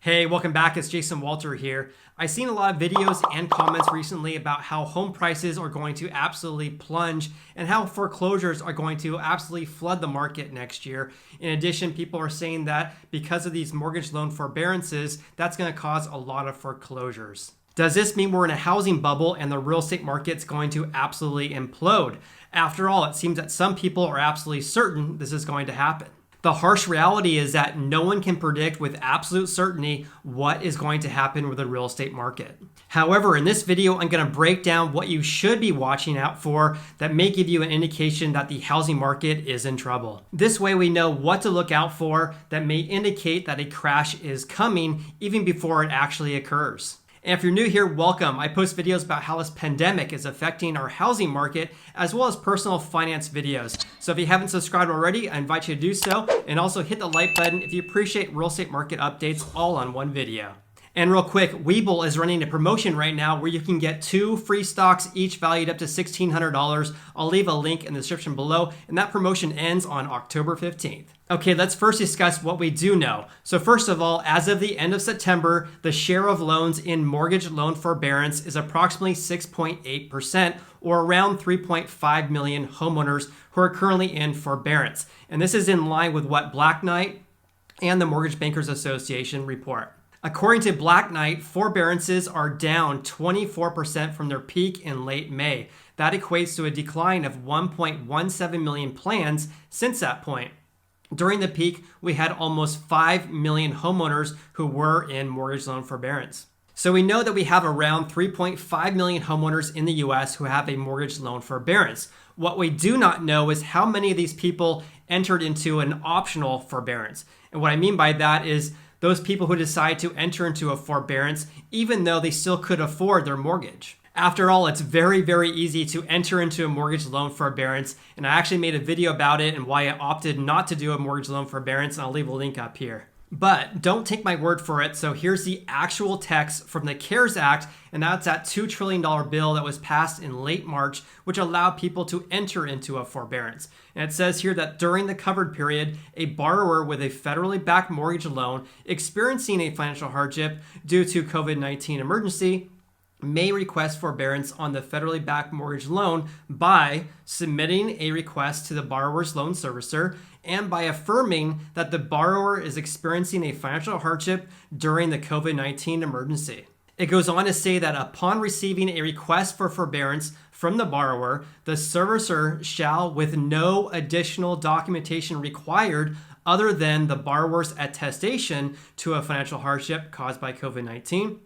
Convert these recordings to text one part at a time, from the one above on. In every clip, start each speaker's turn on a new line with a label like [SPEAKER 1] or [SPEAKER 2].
[SPEAKER 1] Hey, welcome back. It's Jason Walter here. I've seen a lot of videos and comments recently about how home prices are going to absolutely plunge and how foreclosures are going to absolutely flood the market next year. In addition, people are saying that because of these mortgage loan forbearances, that's going to cause a lot of foreclosures. Does this mean we're in a housing bubble and the real estate market's going to absolutely implode? After all, it seems that some people are absolutely certain this is going to happen. The harsh reality is that no one can predict with absolute certainty what is going to happen with the real estate market. However, in this video, I'm going to break down what you should be watching out for that may give you an indication that the housing market is in trouble. This way we know what to look out for that may indicate that a crash is coming even before it actually occurs. And if you're new here, welcome. I post videos about how this pandemic is affecting our housing market, as well as personal finance videos. So if you haven't subscribed already, I invite you to do so. And also hit the like button if you appreciate real estate market updates all on one video. And real quick, WeBull is running a promotion right now where you can get 2 free stocks, each valued up to $1,600. I'll leave a link in the description below, and that promotion ends on October 15th. Okay, let's first discuss what we do know. So first of all, as of the end of September, the share of loans in mortgage loan forbearance is approximately 6.8%, or around 3.5 million homeowners who are currently in forbearance. And this is in line with what Black Knight and the Mortgage Bankers Association report. According to Black Knight, forbearances are down 24% from their peak in late May. That equates to a decline of 1.17 million plans since that point. During the peak, we had almost 5 million homeowners who were in mortgage loan forbearance. So we know that we have around 3.5 million homeowners in the US who have a mortgage loan forbearance. What we do not know is how many of these people entered into an optional forbearance. And what I mean by that is those people who decide to enter into a forbearance even though they still could afford their mortgage. After all, it's very, very easy to enter into a mortgage loan forbearance, and I actually made a video about it and why I opted not to do a mortgage loan forbearance, and I'll leave a link up here. But don't take my word for it, so here's the actual text from the CARES Act, and that's that $2 trillion bill that was passed in late March, which allowed people to enter into a forbearance. And it says here that during the covered period, a borrower with a federally backed mortgage loan experiencing a financial hardship due to COVID-19 emergency may request forbearance on the federally backed mortgage loan by submitting a request to the borrower's loan servicer and by affirming that the borrower is experiencing a financial hardship during the COVID-19 emergency. It goes on to say that upon receiving a request for forbearance from the borrower, the servicer shall, with no additional documentation required other than the borrower's attestation to a financial hardship caused by COVID-19,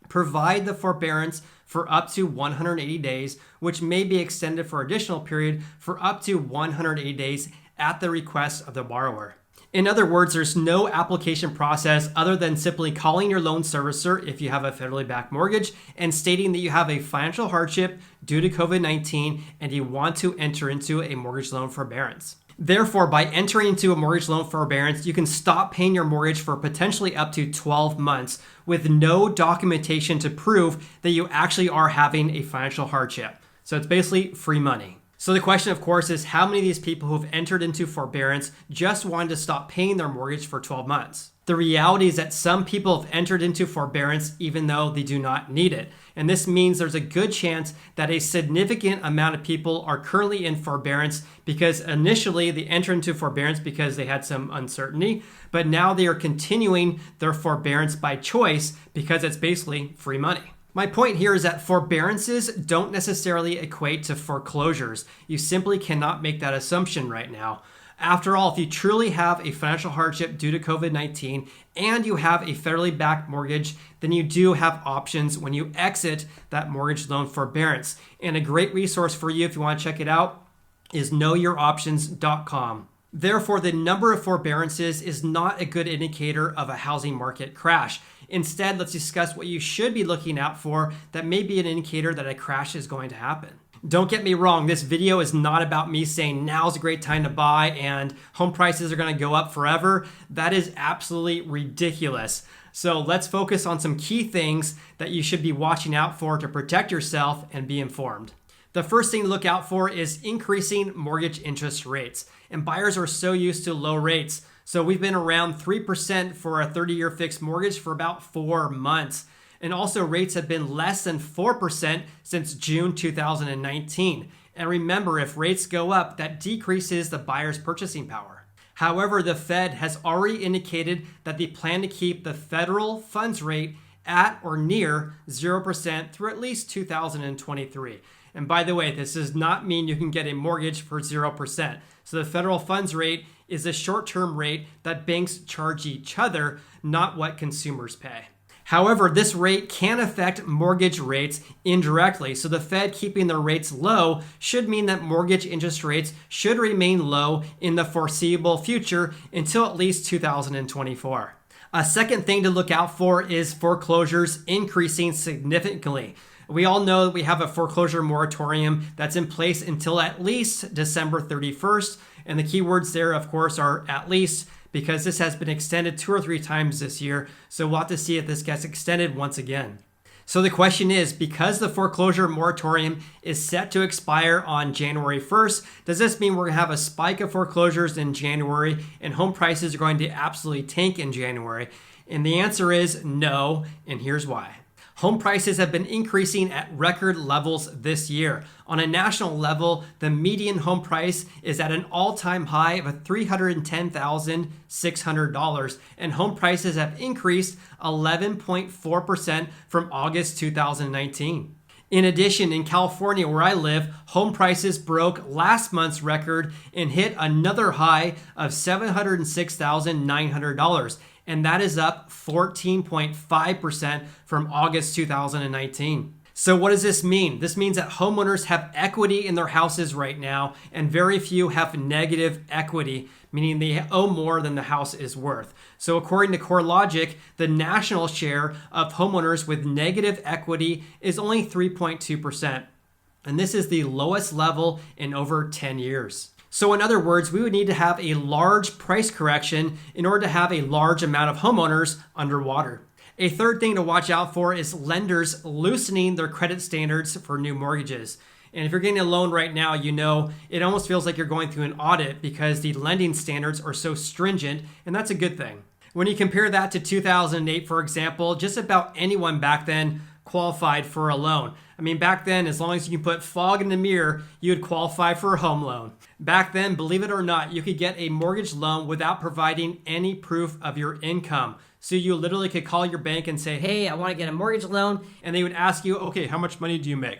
[SPEAKER 1] provide the forbearance for up to 180 days, which may be extended for additional period for up to 180 days at the request of the borrower. In other words, there's no application process other than simply calling your loan servicer if you have a federally backed mortgage and stating that you have a financial hardship due to COVID-19 and you want to enter into a mortgage loan forbearance. Therefore, by entering into a mortgage loan forbearance, you can stop paying your mortgage for potentially up to 12 months with no documentation to prove that you actually are having a financial hardship. So it's basically free money. So the question, of course, is how many of these people who've entered into forbearance just wanted to stop paying their mortgage for 12 months? The reality is that some people have entered into forbearance even though they do not need it. And this means there's a good chance that a significant amount of people are currently in forbearance because initially they entered into forbearance because they had some uncertainty, but now they are continuing their forbearance by choice because it's basically free money. My point here is that forbearances don't necessarily equate to foreclosures. You simply cannot make that assumption right now. After all, if you truly have a financial hardship due to COVID-19 and you have a federally backed mortgage, then you do have options when you exit that mortgage loan forbearance. And a great resource for you if you want to check it out is knowyouroptions.com. Therefore, the number of forbearances is not a good indicator of a housing market crash. Instead, let's discuss what you should be looking out for that may be an indicator that a crash is going to happen. Don't get me wrong, this video is not about me saying now's a great time to buy and home prices are going to go up forever. That is absolutely ridiculous. So let's focus on some key things that you should be watching out for to protect yourself and be informed. The first thing to look out for is increasing mortgage interest rates. And buyers are so used to low rates. So we've been around 3% for a 30-year fixed mortgage for about 4 months. And also rates have been less than 4% since June 2019. And remember, if rates go up, that decreases the buyer's purchasing power. However, the Fed has already indicated that they plan to keep the federal funds rate at or near 0% through at least 2023. And by the way, this does not mean you can get a mortgage for 0%. So the federal funds rate is a short-term rate that banks charge each other, not what consumers pay. However, this rate can affect mortgage rates indirectly. So the Fed keeping their rates low should mean that mortgage interest rates should remain low in the foreseeable future until at least 2024. A second thing to look out for is foreclosures increasing significantly. We all know that we have a foreclosure moratorium that's in place until at least December 31st. And the keywords there, of course, are at least, because this has been extended 2 or 3 times this year. So we'll have to see if this gets extended once again. So the question is, because the foreclosure moratorium is set to expire on January 1st, does this mean we're going to have a spike of foreclosures in January and home prices are going to absolutely tank in January? And the answer is no, and here's why. Home prices have been increasing at record levels this year. On a national level, the median home price is at an all-time high of $310,600, and home prices have increased 11.4% from August 2019. In addition, in California, where I live, home prices broke last month's record and hit another high of $706,900. And that is up 14.5% from August 2019. So what does this mean? This means that homeowners have equity in their houses right now, and very few have negative equity, meaning they owe more than the house is worth. So according to CoreLogic, the national share of homeowners with negative equity is only 3.2%. And this is the lowest level in over 10 years. So in other words, we would need to have a large price correction in order to have a large amount of homeowners underwater. A third thing to watch out for is lenders loosening their credit standards for new mortgages. And if you're getting a loan right now, you know it almost feels like you're going through an audit because the lending standards are so stringent, and that's a good thing. When you compare that to 2008, for example, just about anyone back then qualified for a loan. I mean, back then, as long as you can put fog in the mirror, you would qualify for a home loan. Back then, believe it or not, you could get a mortgage loan without providing any proof of your income. So you literally could call your bank and say, hey, I want to get a mortgage loan. And they would ask you, okay, how much money do you make?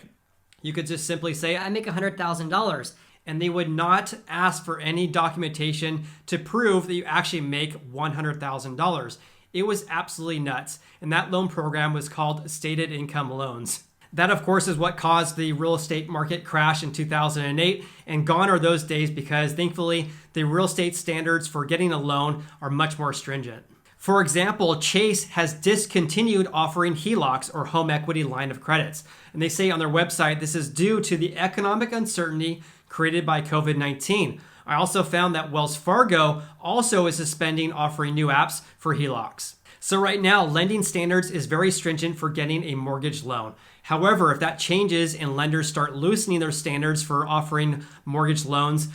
[SPEAKER 1] You could just simply say, I make $100,000. And they would not ask for any documentation to prove that you actually make $100,000. It was absolutely nuts. And that loan program was called stated income loans. That, of course, is what caused the real estate market crash in 2008, and gone are those days because, thankfully, the real estate standards for getting a loan are much more stringent. For example, Chase has discontinued offering HELOCs, or home equity line of credits, and they say on their website this is due to the economic uncertainty created by COVID-19. I also found that Wells Fargo also is suspending offering new apps for HELOCs. So right now, lending standards is very stringent for getting a mortgage loan. However, if that changes and lenders start loosening their standards for offering mortgage loans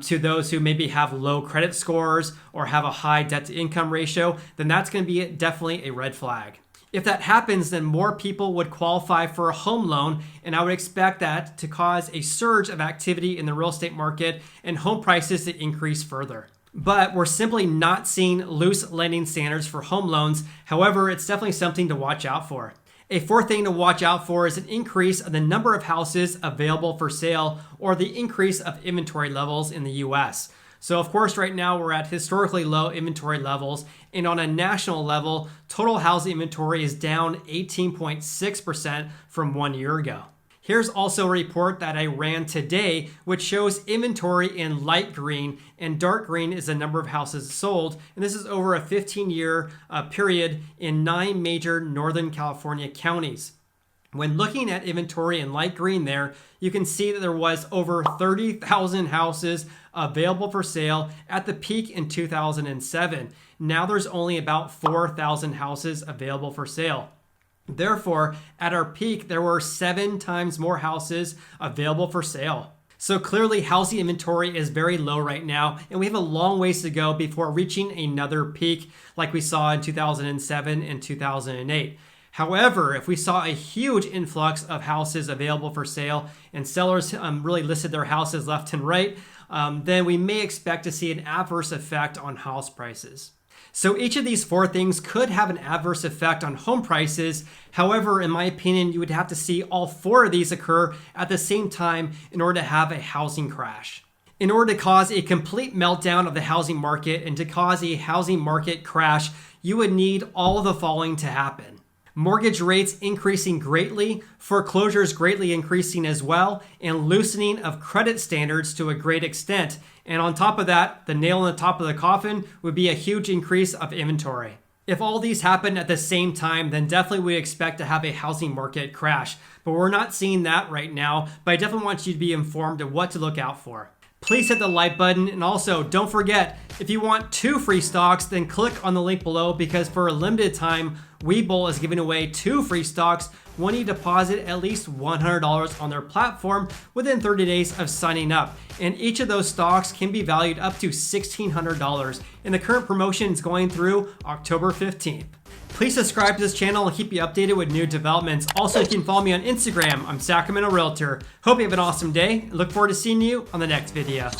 [SPEAKER 1] to those who maybe have low credit scores or have a high debt-to-income ratio, then that's going to be definitely a red flag. If that happens, then more people would qualify for a home loan, and I would expect that to cause a surge of activity in the real estate market and home prices to increase further. But we're simply not seeing loose lending standards for home loans. However, it's definitely something to watch out for. A fourth thing to watch out for is an increase of the number of houses available for sale, or the increase of inventory levels in the US. So of course, right now we're at historically low inventory levels, and on a national level, total housing inventory is down 18.6% from 1 year ago. Here's also a report that I ran today, which shows inventory in light green, and dark green is the number of houses sold. And this is over a 15-year period in 9 major Northern California counties. When looking at inventory in light green there, you can see that there was over 30,000 houses available for sale at the peak in 2007. Now there's only about 4,000 houses available for sale. Therefore, at our peak, there were 7 times more houses available for sale. So clearly housing inventory is very low right now, and we have a long ways to go before reaching another peak like we saw in 2007 and 2008. However, if we saw a huge influx of houses available for sale and sellers really listed their houses left and right, then we may expect to see an adverse effect on house prices. So each of these four things could have an adverse effect on home prices. However, in my opinion, you would have to see all four of these occur at the same time in order to have a housing crash. In order to cause a complete meltdown of the housing market and to cause a housing market crash, you would need all of the following to happen. Mortgage rates increasing greatly, foreclosures greatly increasing as well, and loosening of credit standards to a great extent. And on top of that, the nail on the top of the coffin would be a huge increase of inventory. If all these happen at the same time, then definitely we expect to have a housing market crash. But we're not seeing that right now, but I definitely want you to be informed of what to look out for. Please hit the like button, and also don't forget, if you want 2 free stocks, then click on the link below, because for a limited time, WeBull is giving away 2 free stocks when you deposit at least $100 on their platform within 30 days of signing up. And each of those stocks can be valued up to $1,600, and the current promotion is going through October 15th. Please subscribe to this channel and keep you updated with new developments. Also, you can follow me on Instagram. I'm Sacramento Realtor. Hope you have an awesome day, and look forward to seeing you on the next video.